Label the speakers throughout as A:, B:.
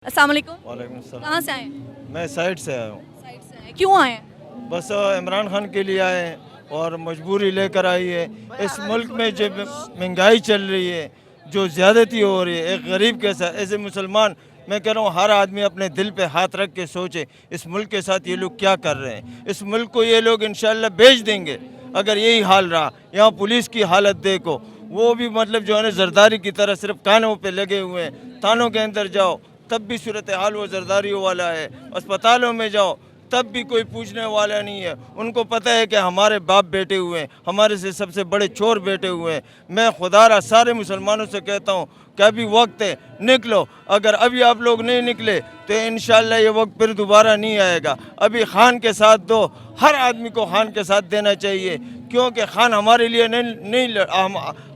A: अस्सलाम वालेकुम।
B: वालेकुम अस्सलाम।
A: कहाँ से आए हैं?
B: मैं साइड से आया हूँ।
A: साइड से आए, क्यों आए हैं?
B: बस इमरान खान के लिए आए हैं और मजबूरी लेकर आई है। इस मुल्क में जो महंगाई चल रही है, जो ज़्यादती हो रही है, एक गरीब के साथ ऐसे मुसलमान, मैं कह रहा हूँ हर आदमी अपने दिल पे हाथ रख के सोचे इस मुल्क के साथ ये लोग क्या कर रहे हैं। इस मुल्क को ये लोग इंशाल्लाह बेच देंगे अगर यही हाल रहा। यहाँ पुलिस की हालत देखो, वो भी मतलब जो है ना जरदारी की तरह सिर्फ कानों पे लगे हुए हैं। थानों के अंदर जाओ तब भी सूरत हाल वो जरदारियों वाला है। अस्पतालों में जाओ तब भी कोई पूछने वाला नहीं है। उनको पता है कि हमारे बाप बैठे हुए हैं, हमारे से सबसे बड़े चोर बैठे हुए हैं। मैं खुदारा सारे मुसलमानों से कहता हूँ कि अभी वक्त है, निकलो। अगर अभी आप लोग नहीं निकले तो इंशाल्लाह ये वक्त फिर दोबारा नहीं आएगा। अभी खान के साथ दो, हर आदमी को खान के साथ देना चाहिए, क्योंकि खान हमारे लिए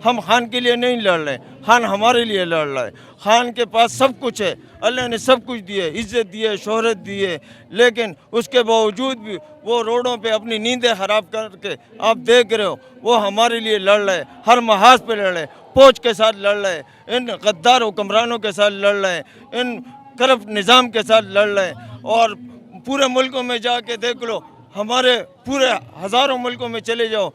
B: हम खान के लिए नहीं लड़ रहे, खान हमारे लिए लड़ रहा है। खान के पास सब कुछ है, अल्लाह ने सब कुछ दिए, इज़्ज़त दी है, शोहरत दी है, लेकिन उसके बावजूद भी वो रोडों पे अपनी नींदें खराब करके आप देख रहे हो वो हमारे लिए लड़ रहे हैं। हर महाज पे लड़ रहे हैं, फौज के साथ लड़ रहे हैं, इन गद्दार हुक्मरानों के साथ लड़ रहे हैं, इन करप्ट निज़ाम के साथ लड़ रहे हैं। और पूरे मुल्कों में जाके देख लो, हमारे पूरे हज़ारों मुल्कों में चले जाओ,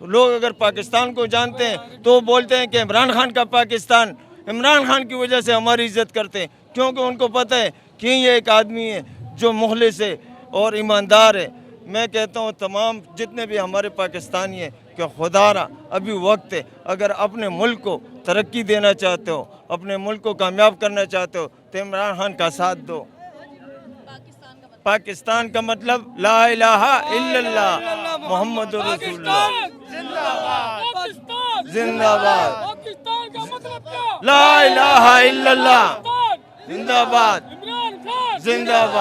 B: लोग अगर पाकिस्तान को जानते हैं तो बोलते हैं कि इमरान खान का पाकिस्तान, इमरान खान की वजह से हमारी इज़्ज़त करते हैं, क्योंकि उनको पता है कि ये एक आदमी है जो मुखलिस है और ईमानदार है। मैं कहता हूँ तमाम जितने भी हमारे पाकिस्तानी हैं कि खुदारा अभी वक्त है, अगर अपने मुल्क को तरक्की देना चाहते हो, अपने मुल्क को कामयाब करना चाहते हो तो इमरान खान का साथ दो। पाकिस्तान का मतलब ला इलाहा इल्लल्लाह मुहम्मदुर रसूलुल्लाह जिंदाबाद।
C: पाकिस्तान का मतलब क्या?
B: ला इलाहा इल्लल्लाह जिंदाबाद
C: इमरान खान
B: जिंदाबाद।